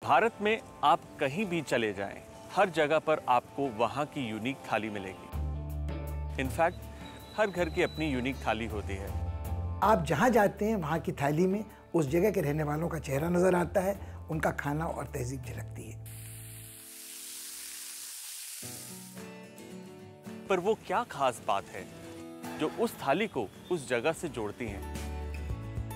भारत में आप कहीं भी चले जाएं, हर जगह पर आपको वहाँ की यूनिक थाली मिलेगी। इनफैक्ट हर घर की अपनी यूनिक थाली होती है। आप जहाँ जाते हैं वहाँ की थाली में उस जगह के रहने वालों का चेहरा नजर आता है, उनका खाना और तहजीब झलकती है। पर वो क्या खास बात है जो उस थाली को उस जगह से जोड़ती है?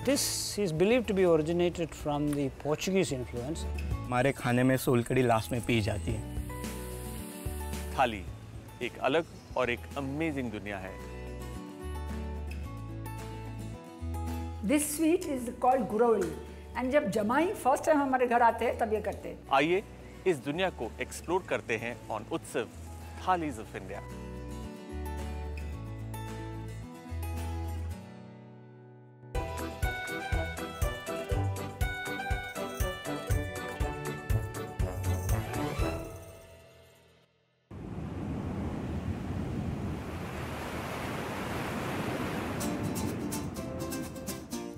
This is believed to be originated from the Portuguese influence. हमारे खाने में सोलकड़ी लास्ट में पी जाती है। थाली एक अलग और एक अमेजिंग दुनिया है। This sweet is called गुरौली and जब जमाई फर्स्ट टाइम हमारे घर आते हैं तब ये करते हैं। आइए इस दुनिया को एक्सप्लोर करते हैं ऑन उत्सव थालीज ऑफ इंडिया।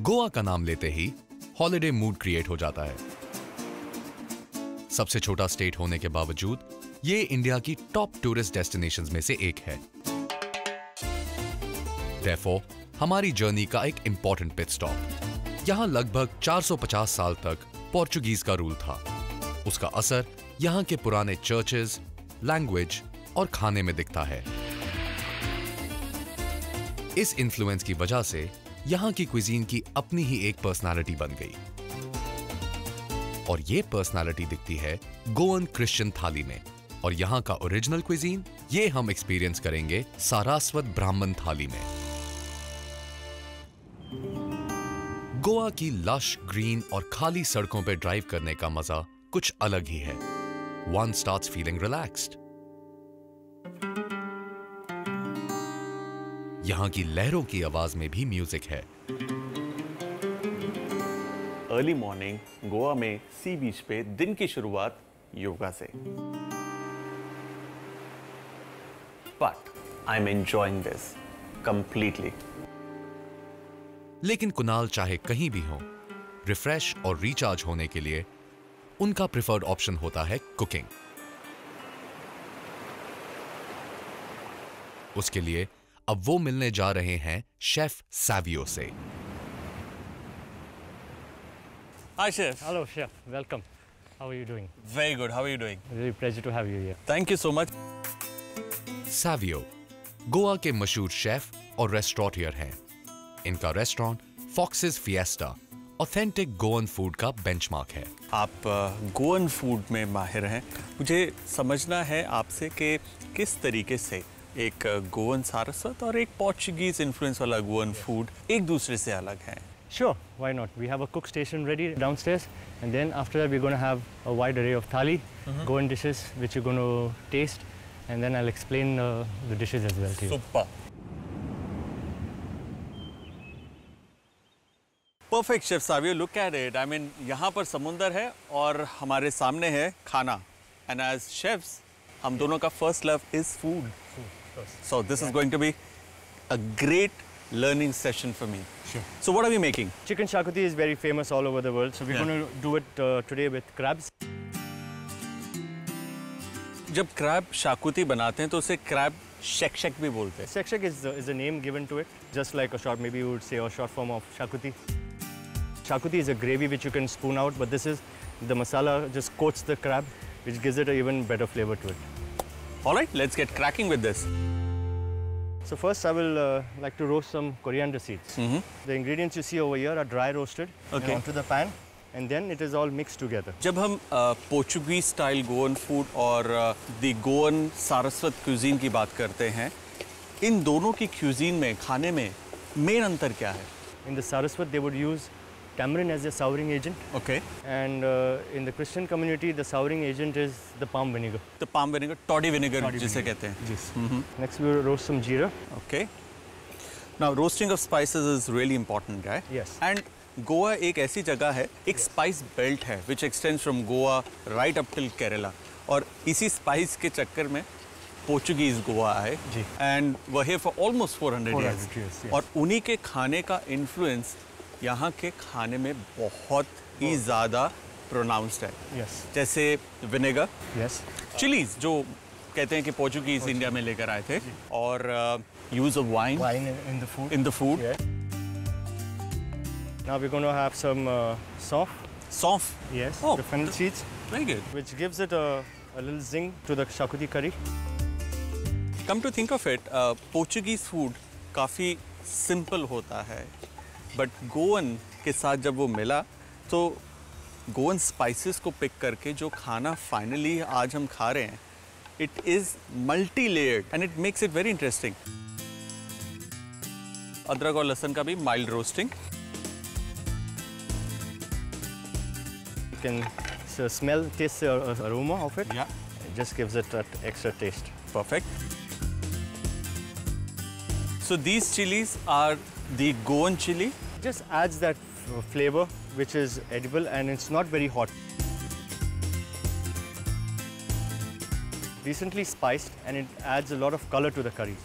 गोवा का नाम लेते ही हॉलिडे मूड क्रिएट हो जाता है। सबसे छोटा स्टेट होने के बावजूद ये इंडिया की टॉप टूरिस्ट डेस्टिनेशंस में से एक है। Therefore, हमारी जर्नी का एक इंपॉर्टेंट पिट स्टॉप। यहां लगभग 450 साल तक पोर्चुगीज का रूल था। उसका असर यहां के पुराने चर्चेस, लैंग्वेज और खाने में दिखता है। इस इन्फ्लुएंस की वजह से यहां की क्विजीन की अपनी ही एक पर्सनालिटी बन गई और ये पर्सनालिटी दिखती है गोवन क्रिश्चियन थाली में। और यहां का ओरिजिनल क्विजीन ये हम एक्सपीरियंस करेंगे सारस्वत ब्राह्मण थाली में। गोवा की लश, ग्रीन और खाली सड़कों पर ड्राइव करने का मजा कुछ अलग ही है। One starts feeling relaxed. यहां की लहरों की आवाज में भी म्यूजिक है। अर्ली मॉर्निंग गोवा में सी बीच पे दिन की शुरुआत योगा से। But I am enjoying this completely. लेकिन कुणाल चाहे कहीं भी हो, रिफ्रेश और रिचार्ज होने के लिए उनका प्रिफर्ड ऑप्शन होता है कुकिंग। उसके लिए अब वो मिलने जा रहे हैं शेफ सैवियो से। Hi chef. Hello, chef. Welcome. How are you doing? Very good. How are you doing? Really pleasure to have you here. Thank you so much. Savio Goa के मशहूर शेफ और रेस्टोरेंटियर हैं। इनका restaurant foxes fiesta authentic Goan food का benchmark है। आप Goan food में माहिर हैं। मुझे समझना है आपसे कि किस तरीके से एक गोवन सारस्वत और एक पोर्चुगीज इन्फ्लुएंस वाला गोवन फूड एक दूसरे से अलग है। Sure, why not? We have a cook station ready downstairs, and then after that we're going to have a wide array of thali, Goan dishes which you're going to taste, and then I'll explain the dishes as well to you. Super. Perfect, Chef Savio. Look at it. I mean, यहाँ पर समुंदर है और हमारे सामने है खाना. And as chefs, हम दोनों का first love is food. So this is going to be a great learning session for me. Sure. So what are we making? Chicken shakuti is very famous all over the world, so we're going to do it today with crabs. जब crab shakuti बनाते हैं तो उसे crab shek भी बोलते हैं. Shek is a name given to it, just like a short, maybe you would say a short form of shakuti. Shakuti is a gravy which you can spoon out, but this is the masala just coats the crab, which gives it an even better flavor to it. All right, let's get cracking with this. So first I will like to roast some coriander seeds. The ingredients you see over here are dry roasted onto the pan, and then it is all mixed together. जब हम Portuguese style Goan food और दी Goan Saraswat cuisine की बात करते हैं, इन दोनों की cuisine में खाने में मेन अंतर क्या है? In the Saraswat they would use tamarind as a souring agent. Okay. And in the Christian community the souring agent is the palm vinegar. The palm vinegar, toddy vinegar जिसे कहते हैं. Yes. Next we will roast some jeera. Okay. Now roasting of spices is really important, right? Yes. And Goa एक ऐसी जगह है, एक spice belt है which extends from Goa right up till Kerala, और इसी स्पाइस के चक्कर में पोर्चुगीज गोवा आए एंड वह फॉर ऑलमोस्ट 400 years. और उन्हीं के खाने का इन्फ्लुएंस यहाँ के खाने में बहुत ही ज़्यादा प्रोनाउंस्ड है। Yes. जैसे विनेगर, Yes. चिलीज जो कहते हैं कि पोर्चुगीज इंडिया में लेकर आए थे, और use of wine Wine in the food. In the food. Yeah. Now we're going to have some sauce. सौंफ। Yes. Oh, The fennel seeds, very good. which gives it a little zing to the shakuti curry. Come to think of it, Portuguese food काफ़ी simple होता है, but Goan के साथ जब वो मिला तो गोवन स्पाइसेस को पिक करके जो खाना फाइनली आज हम खा रहे हैं, it is multi layered and it makes it very interesting. अदरक और लहसुन का भी mild roasting. You can smell, taste the aroma of it. Yeah. It just gives it that extra taste. Perfect. So these chilies are the Goan chili. Just adds that flavor which is edible and it's not very hot. Decently spiced and it adds a lot of color to the curry.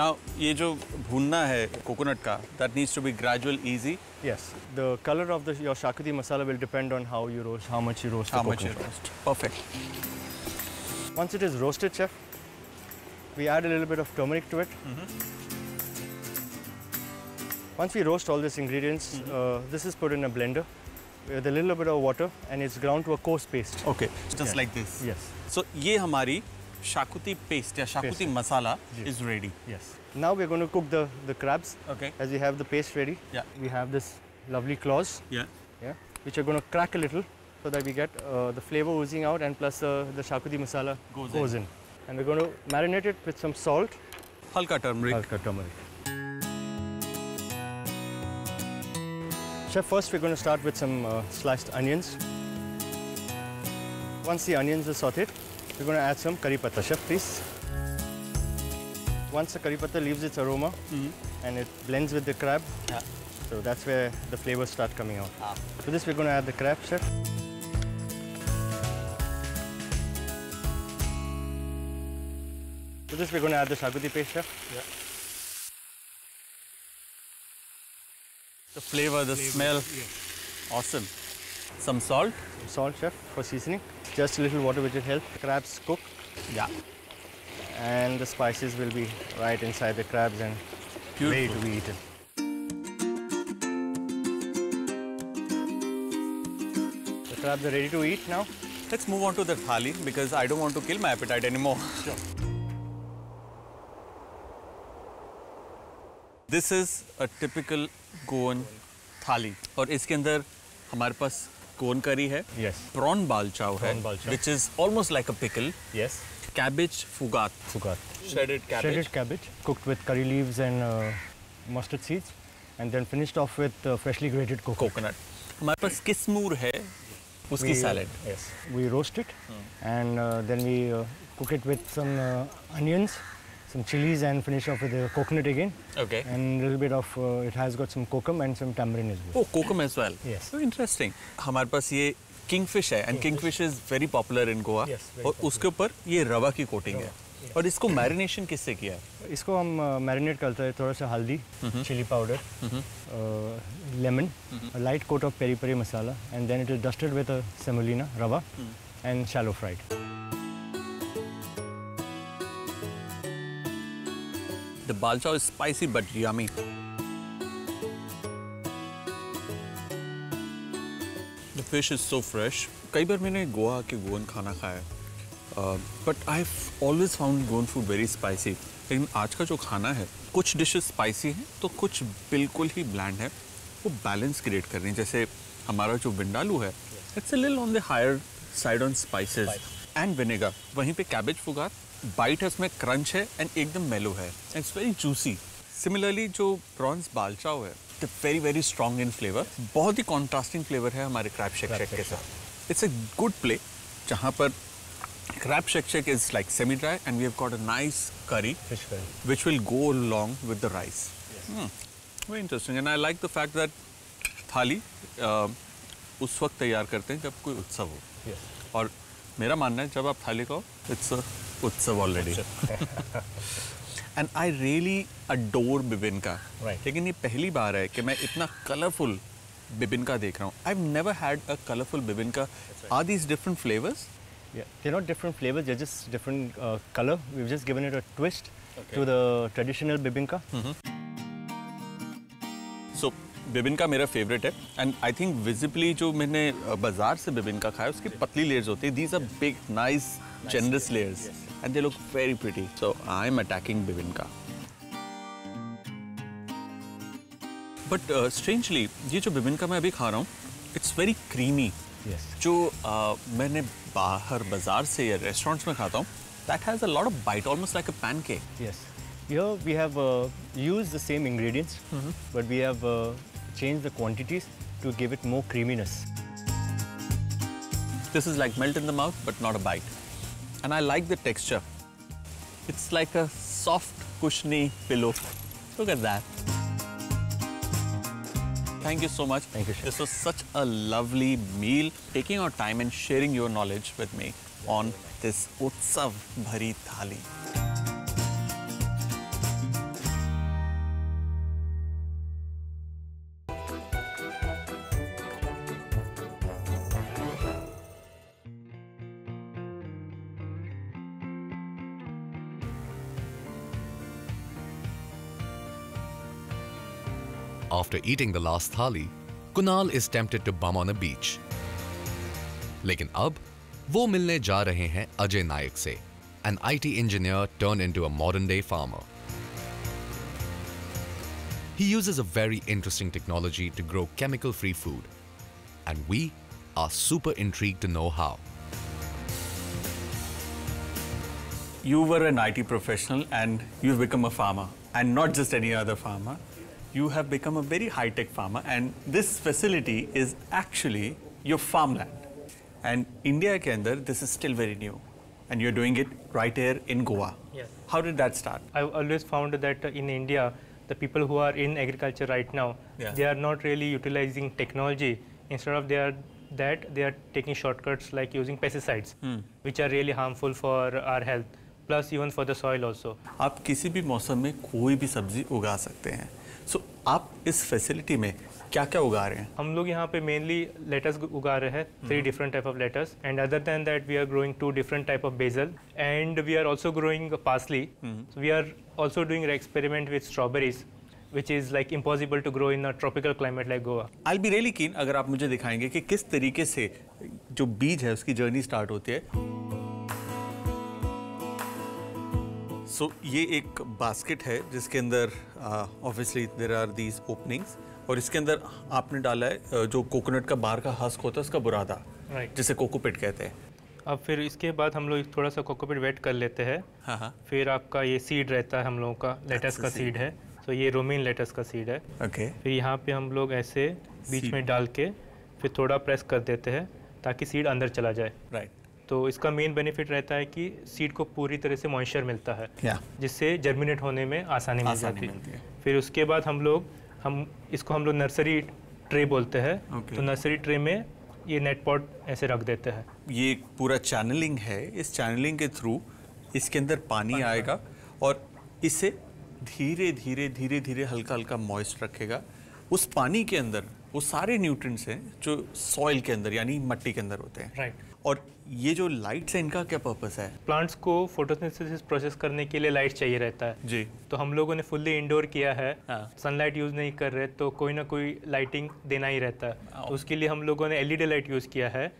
Now ये जो भूनना है coconut का, that needs to be gradual, easy. Yes, the color of your shakuti masala will depend on how you roast, how much you roast How the much you coconut. roast? Perfect. Once it is roasted, chef, we add a little bit of turmeric to it. Once we roast all these ingredients, this is put in a blender with a little bit of water and it's ground to a coarse paste. Okay, just Yeah. like this. Yes, So ये हमारी xacuti paste या xacuti Paste. Masala ji. is ready. yes. Now we're going to cook the crabs. Okay. As we have the paste ready, Yeah. we have this lovely claws, Yeah. yeah, which are going to crack a little so that we get the flavor oozing out and plus the shakuti masala Goes in. And we're going to marinate it with some salt, हल्का turmeric. turmeric. Chef, first we're going to start with some sliced onions. Once the onions are sauteed, we're going to add some curry patta. Chef, please. Once the curry patta leaves its aroma and it blends with the crab, Yeah. so that's where the flavors start coming out. Ah. To this we're going to add the crab, chef. To this we're going to add the shakuti paste, chef. The flavor, the smell, awesome. Some salt. Salt, chef, for seasoning. Just a little water which will help crabs cook. Yeah. And the spices will be right inside the crabs and ready Beautiful. to be eaten. The crabs are ready to eat now. Let's move on to the thali because I don't want to kill my appetite anymore. Sure. This is a typical Goan thali और इसके अंदर हमारे पास गोन करी है, Yes. prawn balchao है, Prawn balchao. which is almost like a pickle, Yes. cabbage fugat, Fugat. shredded cabbage, Shredded cabbage cooked with curry leaves and mustard seeds and then finished off with freshly grated coconut. coconut. हमारे पास किस्मूर है, उसकी salad. Yes. We roast it and then we cook it with some onions, some chilies and finish off with the coconut again. Okay. And a little bit of, it has got some kokum and some tamarind as well. Oh, kokum as well. Yes. So interesting. हमारे पास ये kingfish है and kingfish is very popular in Goa. Yes, very और उसके ऊपर ये रवा की coating है. और इसको मैरिनेशन किससे किया है? इसको हम मैरिनेट करते हैं थोड़ा सा हल्दी, chilli powder, lemon, light coat of peri peri masala and then it is dusted with semolina rava and shallow fried. The balchao is spicy but yummy. The fish is so fresh. कई बार मैंने गोवा के गोवन खाना खाया है, but I've always found Goan food very spicy. लेकिन आज का जो खाना है, कुछ डिशेस स्पाइसी हैं तो कुछ बिल्कुल ही ब्लैंड है. वो बैलेंस क्रिएट कर रही हैं. जैसे हमारा जो विंडालू है, it's a little on the higher side on spices and vinegar. वहीं पे कैबेज फुगार बाइट है, उसमें क्रंच है एंड एकदम मेलो है. It's very juicy. सिमिलरली जो प्रॉन्स बालचाओ है, very very strong in flavour. बहुत ही कॉन्ट्रास्टिंग फ्लेवर है हमारे क्रैब शेक शेक के साथ. इट्स अ गुड प्ले जहाँ पर crab shake shake is like semi dry and we have got a nice curry fish curry. which will go along with the rice. Very interesting and I like the fact that थाली उस वक्त तैयार करते हैं जब कोई उत्सव हो. Yes. और मेरा मानना है जब आप थाली खाओ it's a utsav already. And I really adore bebinca. Right. लेकिन ये पहली बार है कि मैं इतना कलरफुल बिबिनका देख रहा हूँ. I've never had a colorful bibinka. Are these different flavors? Yeah, they're not different flavors, they're just different color. We've just given it a twist to the traditional bibinka. So, बिबिनका मेरा favourite है and I think visibly जो मैंने बाजार से बिबिनका खाया उसकी पतली layers होती है. These are big nice generous layers and they look very pretty. So I am attacking bebinca. But strangely ये जो बिबिनका मैं अभी खा रहा हूँ इट्स वेरी क्रीमी. जो मैंने बाहर बाजार से या रेस्टोरेंट्स में खाता हूँ that has a lot of bite, almost like a pancake. Yes. Here we have used the same ingredients, but we have changed the quantities to give it more creaminess. This is like melt in the mouth, but not a bite. And I like the texture. It's like a soft, cushiony pillow. Look at that. Thank you so much. Thank you, Chef. This was such a lovely meal. Taking our time and sharing your knowledge with me on this Utsav Bhari Thali. After eating the last thali, Kunal is tempted to bum on a beach. लेकिन अब वो मिलने जा रहे हैं अजय नायक से, an IT engineer turned into a modern-day farmer. He uses a very interesting technology to grow chemical-free food, and we are super intrigued to know how. You were an IT professional and you've become a farmer, and not just any other farmer. You have become a very high-tech farmer, and this facility is actually your farmland. And India ke andar, this is still very new, and you're doing it right here in Goa. Yes. How did that start? I've always found that in India, the people who are in agriculture right now, they are not really utilizing technology. Instead of they are taking shortcuts like using pesticides, which are really harmful for our health, plus even for the soil also. आप किसी भी मौसम में कोई भी सब्जी उगा सकते हैं. So, आप इस फैसिलिटी में क्या-क्या उगा रहे हैं? हम लोग यहाँ पे mainly lettuce उगा रहे हैं, 3 different type of lettuce, and other than that we are growing 2 different type of basil, and we are also growing parsley. So we are also doing an experiment with strawberries, which is like impossible to grow in a tropical climate like Goa. I'll be really keen अगर आप मुझे दिखाएंगे कि किस तरीके से जो बीज है उसकी जर्नी स्टार्ट होती है. So, ये एक बास्केट है जिसके अंदर obviously there are these openings, और इसके अंदर आपने डाला है जो कोकोनट का बाहर का हस्क होता है उसका बुरादा, जिसे कोकोपिट कहते हैं. अब फिर इसके बाद हम लोग थोड़ा सा कोकोपिट वेट कर लेते हैं. हाँ. फिर आपका ये सीड रहता है हम लोगों का, लेटस का सीड है. तो ये रोमेन लेटस का सीड है. ओके. फिर यहाँ पे हम लोग ऐसे बीच में डाल के फिर थोड़ा प्रेस कर देते हैं ताकि सीड अंदर चला जाए. राइट. तो इसका मेन बेनिफिट रहता है कि सीड को पूरी तरह से मॉइस्चर मिलता है, जिससे जर्मिनेट होने में आसानी मिल जाती है. फिर उसके बाद हम इसको नर्सरी ट्रे बोलते हैं. तो नर्सरी ट्रे में ये नेट पॉट ऐसे रख देते हैं. ये एक पूरा चैनलिंग है. इस चैनलिंग के थ्रू इसके अंदर पानी आएगा और इसे धीरे धीरे हल्का हल्का मॉइस्ट रखेगा. उस पानी के अंदर वो सारे न्यूट्रिएंट्स हैं जो सॉइल के अंदर यानी मिट्टी के अंदर होते हैं. राइट. और ये जो लाइट्स है इनका क्या पर्पस है? प्लांट्स को फोटोसिंथेसिस प्रोसेस करने के लिए लाइट चाहिए रहता है जी. तो हम लोगों ने फुल्ली इंडोर किया है. सनलाइट यूज़ नहीं कर रहे तो कोई ना कोई लाइटिंग देना ही रहता है. तो उसके लिए हम लोगों ने एलईडी लाइट यूज़ किया है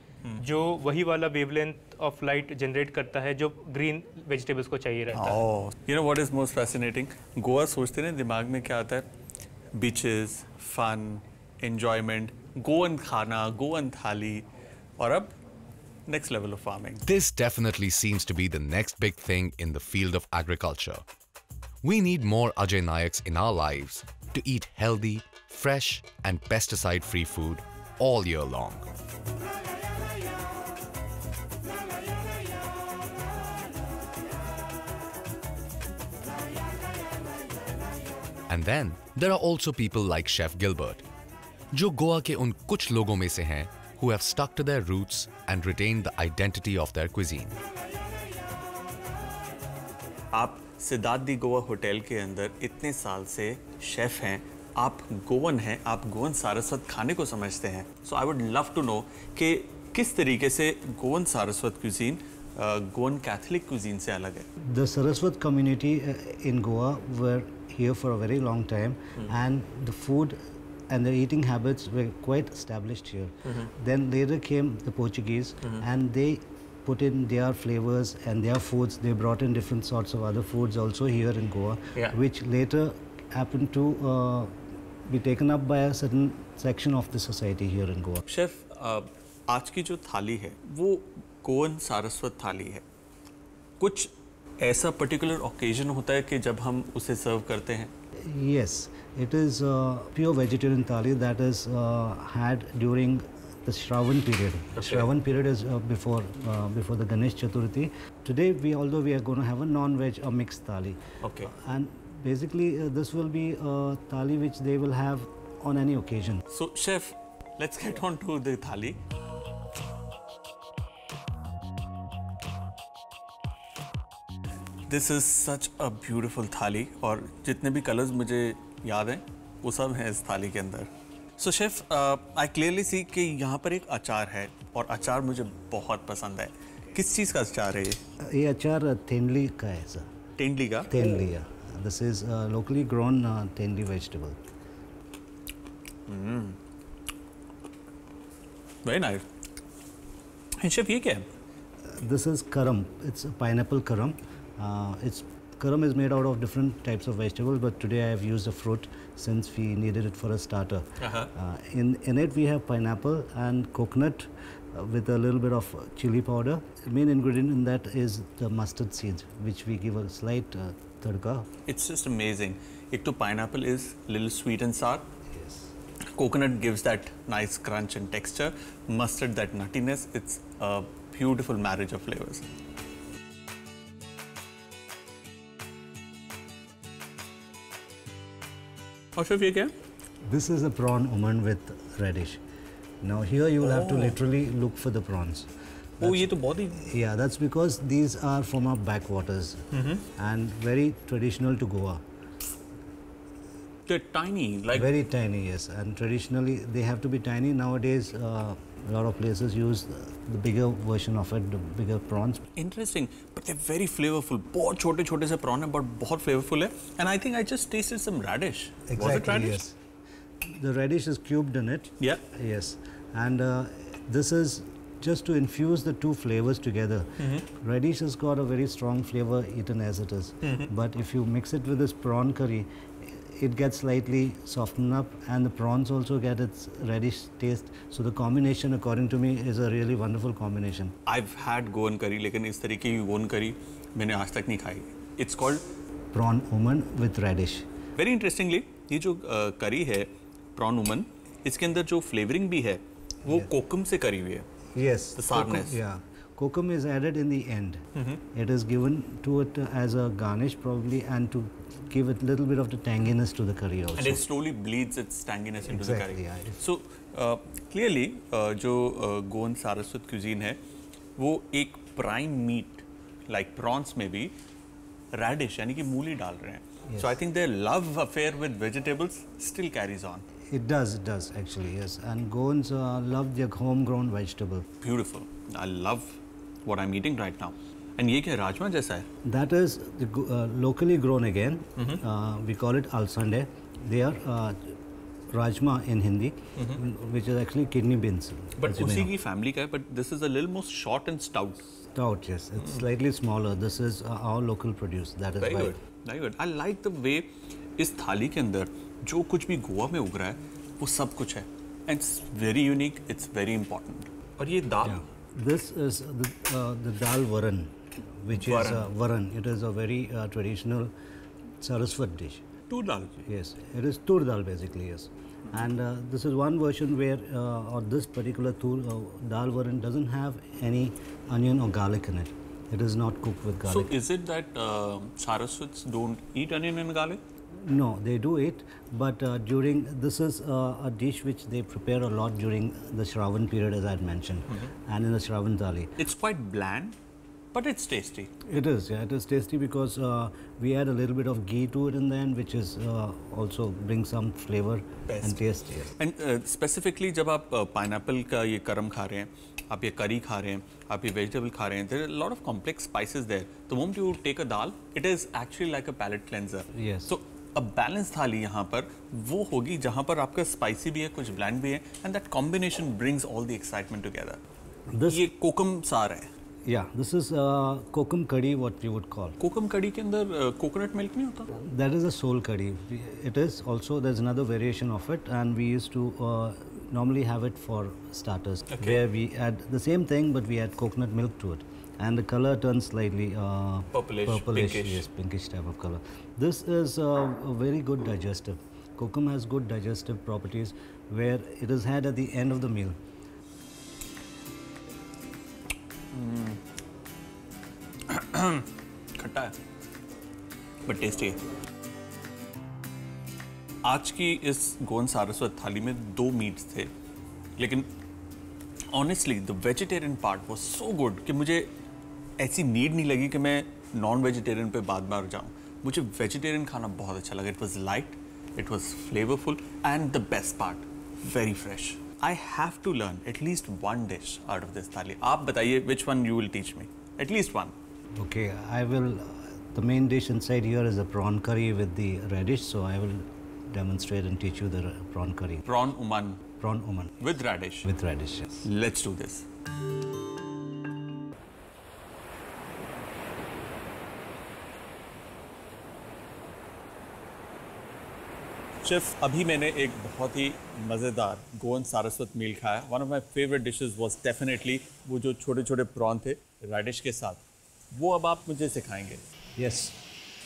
जो वही वाला वेवलेंथ ऑफ लाइट जनरेट करता है जो ग्रीन वेजिटेबल्स को चाहिए रहता है. You know what is most fascinating? Goa सोचते हैं दिमाग में क्या आता है? बीचेस, फन, एंजॉयमेंट, गोवन खाना, गोवन थाली, और अब next level of farming. This definitely seems to be the next big thing in the field of agriculture. We need more Ajay Nayaks in our lives to eat healthy, fresh and pesticide-free food all year long. And then there are also people like Chef Gilbert, जो गोवा के उन कुछ लोगों में से हैं who have stuck to their roots and retained the identity of their cuisine. आप सिद्धार्थ दी Goa hotel के अंदर इतने साल से शेफ हैं, आप गोवन हैं, आप गोवन सारस्वत खाने को समझते हैं, so I would love to know कि किस तरीके से Goan Saraswat cuisine Goan Catholic cuisine से अलग है. The Saraswat community in Goa were here for a very long time, and the food and the eating habits were quite established here. Then later came the Portuguese, and they put in their flavors and their foods. They brought in different sorts of other foods also here in Goa, which later happened to be taken up by a certain section of the society here in Goa. Chef, आज की जो थाली है वो गोवन सारस्वत थाली है. कुछ ऐसा पर्टिकुलर ओकेजन होता है कि जब हम उसे सर्व करते हैं? Yes, it is pure vegetarian thali that is had during the Shravan period. The Shravan period is before the Ganesh Chaturthi. Today, although we are going to have a non-veg or mixed thali. Okay. And basically, this will be a thali which they will have on any occasion. So, chef, let's get on to the thali. This is such a beautiful थाली, और जितने भी colours मुझे याद हैं वो सब हैं इस थाली के अंदर. सो शेफ, आई क्लियरली सी कि यहाँ पर एक अचार है, और अचार मुझे बहुत पसंद है. किस चीज़ का अचार है ये? ये अचार तेंदली का है सर. तेंदली का? Tendli, this is locally grown tendli vegetable. Very nice. And chef, ये क्या है? This is karam. It's a pineapple karam. Karam is made out of different types of vegetables, but today I have used a fruit since we needed it for a starter. In it we have pineapple and coconut with a little bit of chili powder. The main ingredient in that is the mustard seeds, which we give a slight tadka. It's just amazing. एक तो pineapple is little sweet and sour. Yes. Coconut gives that nice crunch and texture. Mustard, that nuttiness. It's a beautiful marriage of flavors. और chef, ये क्या है? This is a prawn umman with radish. Now here you will have to literally look for the prawns. Oh, ये तो बहुत ही. Yeah, that's because these are from our backwaters and very traditional to Goa. They're tiny, like. Very tiny, yes. And traditionally they have to be tiny. Nowadays, a lot of places use the bigger version of it, the bigger prawns. Interesting, but they're very flavorful. बहुत छोटे छोटे से prawn है, but बहुत flavorful है. And I think I just tasted some radish. Exactly. Was it radish? Yes. The radish is cubed in it. Yeah. Yes. And this is just to infuse the two flavors together. Radish has got a very strong flavor eaten as it is. But if you mix it with this prawn curry, it gets slightly softened up, and the prawns also get its radish taste. So the combination, according to me, is a really wonderful combination. I've had Goan curry, लेकिन इस तरीके की Goan curry मैंने आज तक नहीं खाई. It's called prawn umman with radish. Very interestingly, ये जो curry है prawn umman, इसके अंदर जो flavoring भी है वो कोकम से करी हुई है. Yes. The sourness. Yeah. Kokum is added in the end. It is given to it as a garnish probably, and to give it a little bit of the tanginess to the curry also. And it slowly bleeds its tanginess into the curry. Yeah. So clearly जो Goan Saraswat cuisine है वो एक prime meat like prawns में भी radish यानी कि मूली डाल रहे हैं. So I think their love affair with vegetables still carries on. It does actually, yes. And Goans love their homegrown vegetable. Beautiful. I love what I'm eating right now. And ये क्या राजमा जैसा है? That is locally grown again. We call it alsande. They are rajma in Hindi, which is actually kidney beans. But उसी की family का है, but this is a little more short and stout. Stout, yes. It's slightly smaller. This is our local produce. That is Very good. Very good. I like the way इस थाली के अंदर जो कुछ भी गोवा में उग रहा है वो सब कुछ है. And it's very unique. It's very important. और ये दाल. This is the dal varan, which is varan. It is a very traditional Saraswat dish. Tur dal. Yes, it is tur dal basically, yes. And this is one version where, or this particular dal varan doesn't have any onion or garlic in it. It is not cooked with garlic. So is it that Saraswats don't eat onion and garlic? No, they do eat, but this is a dish which they prepare a lot during the Shravan period, as I had mentioned, and in the Shravan thali. It's quite bland, But it's tasty. It is, yeah, it is tasty because we add a little bit of ghee to it in the end, which is also brings some flavor and taste. Yes. And specifically जब आप pineapple का ये करम खा रहे हैं, आप ये करी खा रहे हैं, आप ये vegetable खा रहे हैं, there are a lot of complex spices there. The moment you take a dal, it is actually like a palate cleanser. Yes. So a balanced थाली यहाँ पर वो होगी जहाँ पर आपका spicy भी है, कुछ bland भी है, and that combination brings all the excitement together. ये कोकम सार है. Yeah, this is kokum curry, what we would call. कोकम कड़ी के अंदर coconut milk नहीं होता? That is a soul curry. It is also, there's another variation of it, and we used to normally have it for starters, where we add the same thing, but we add coconut milk to it, and the color turns slightly purplish, pinkish. Yes, pinkish type of color. This is a very good digestive. Kokum has good digestive properties, where it is had at the end of the meal. खट्टा है but tasty है. आज की इस गोवन सारस्वत थाली में 2 meets थे, लेकिन honestly the vegetarian part was so good कि मुझे ऐसी नीड नहीं लगी कि मैं नॉन वेजिटेरियन पे बार जाऊं. मुझे वेजिटेरियन खाना बहुत अच्छा लगा. It was light, it was flavourful, and the best part, very fresh. I have to learn at least one dish out of this thali. आप बताइए which one you will teach me. At least one. Okay, I will. The main dish inside here is a prawn curry with the radish, so I will demonstrate and teach you the prawn curry. Prawn uman. Prawn uman. With radish. With radish, yes. Let's do this. Chef, अभी मैंने एक बहुत ही मज़ेदार गोवन सारस्वत मील खाया. One of my favourite dishes was definitely वो जो छोटे छोटे प्रॉन थे रेडिश के साथ, वो अब आप मुझे सिखाएंगे. Yes.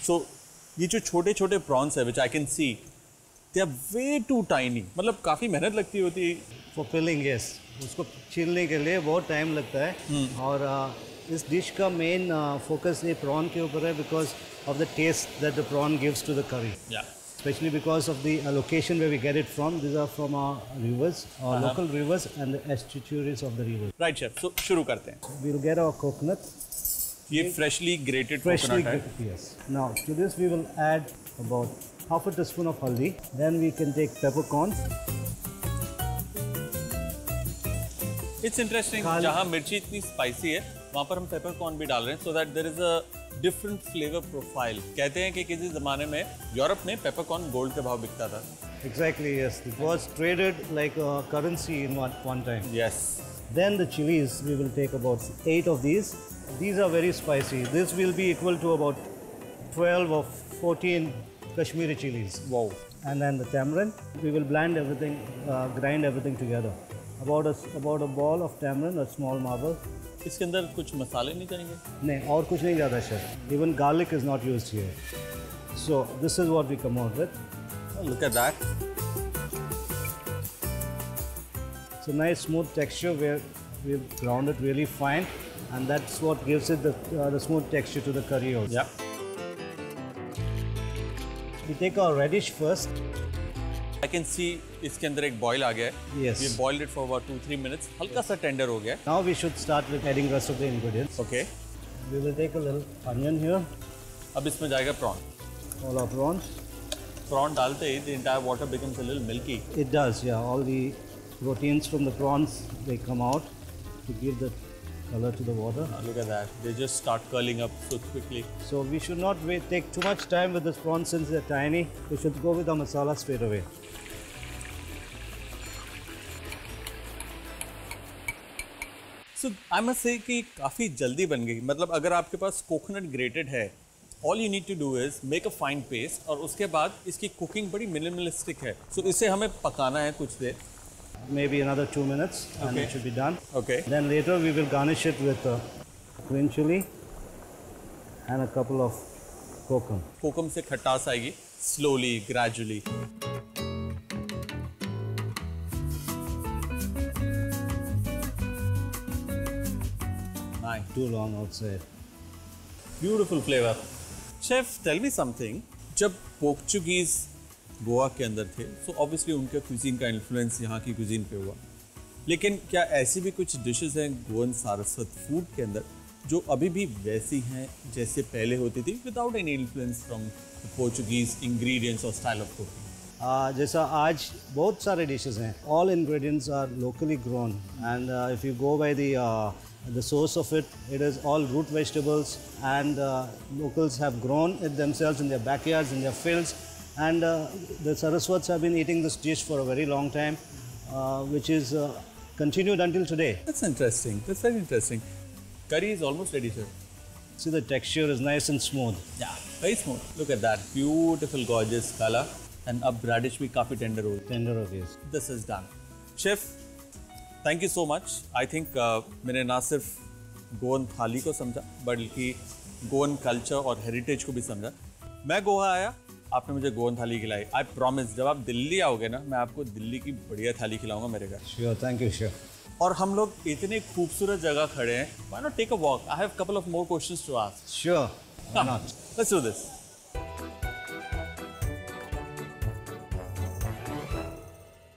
सो ये जो छोटे छोटे प्रॉन्स है which I can see, they are way too tiny. मतलब काफ़ी मेहनत लगती होती. For filling, yes. उसको छीलने के लिए बहुत टाइम लगता है. और इस डिश का मेन फोकस ये प्रॉन के ऊपर है because of the taste that the prawn gives to the curry. Especially because of the location where we get it from. These are from our rivers, our local rivers and the estuaries of the rivers. Right, chef. So शुरू करते हैं. We'll get our coconut. ये freshly grated Freshly coconut है. grated, yes. Now to this we will add about half a teaspoon of haldi. Then we can take peppercorns. It's interesting. जहाँ मिर्ची इतनी spicy है, वहाँ पर हम peppercorn भी डाल रहे हैं, so that there is a different flavor profile. कहते हैं कि किसी ज़माने में यूरोप में peppercorn gold के भाव बिकता था. Exactly, yes. It was traded like a currency in one time. Yes. Then the chilies, we will take about 8 of these. These are very spicy. This will be equal to about 12 or 14 Kashmiri chilies. Wow. And then the tamarind, we will blend everything, grind everything together. About a ball of tamarind, a small marble. इसके अंदर कुछ मसाले नहीं करेंगे? नहीं, और कुछ नहीं ज़्यादा chef. Even garlic is not used here. So this is what we come out with. Oh, look at that. It's a nice smooth texture where we've ground it really fine, and that's what gives it the smooth texture to the curry also. Yeah. We take our radish first. I can see इसके अंदर एक boil आ गया है. Yes. We boiled it for about 2-3 minutes. हल्का सा tender हो गया है. Now we should start with adding rest of the ingredients. Okay. We will take a little onion here. अब इसमें जाएगा prawn. All our prawns. Prawn डालते ही the entire water becomes a little milky. It does, yeah. All the proteins from the prawns, they come out to give the color to the water. Look at that. They just start curling up so quickly. So we should not take too much time with this prawns since they're tiny. We should go with the masala straight away. So I must say कि काफ़ी जल्दी बन गई. मतलब अगर आपके पास coconut grated है, all you need to do is make a fine paste, और उसके बाद इसकी कुकिंग बड़ी मिनिमलिस्टिक है. So इसे हमें पकाना है कुछ देर. Maybe another 2 minutes and it should be done. Okay. Then later we will garnish it with green chili and a couple of kokum. कोकम से खटास आएगी slowly, gradually. Too long outside. Beautiful flavor. Chef, tell me something. जब Portuguese Goa के अंदर थे, so obviously उनके cuisine का influence यहाँ की क्विजीन पे हुआ. लेकिन क्या ऐसी भी कुछ डिशेस हैं गोवन सारस्वत फूड के अंदर जो अभी भी वैसी हैं जैसे पहले होती थी without any influence from Portuguese ingredients और स्टाइल ऑफ कुकिंग? जैसा आज बहुत सारे डिशेस हैं, all ingredients are locally grown and if you go by the source of it, it is all root vegetables, and locals have grown it themselves in their backyards, in their fields, and the Saraswats have been eating this dish for a very long time, which is continued until today. That's interesting. That's very interesting. Curry is almost ready, sir. See, the texture is nice and smooth. Yeah, very smooth. Look at that. Beautiful, gorgeous color. And अब radish भी काफी tender हो गई. Tender of yes. This is done. Chef, thank you so much. I think मैंने ना सिर्फ गोवन थाली को समझा बल्कि गोवन कल्चर और हेरिटेज को भी समझा. मैं गोवा आया, आपने मुझे गोवन थाली खिलाई. आई प्रॉमिस जब आप दिल्ली आओगे ना, मैं आपको दिल्ली की बढ़िया थाली खिलाऊंगा मेरे घर. Sure, thank you, sure. और हम लोग इतने खूबसूरत जगह खड़े हैं. Why not take a walk? I have a couple of more questions to ask. Sure, why not? Let's do this.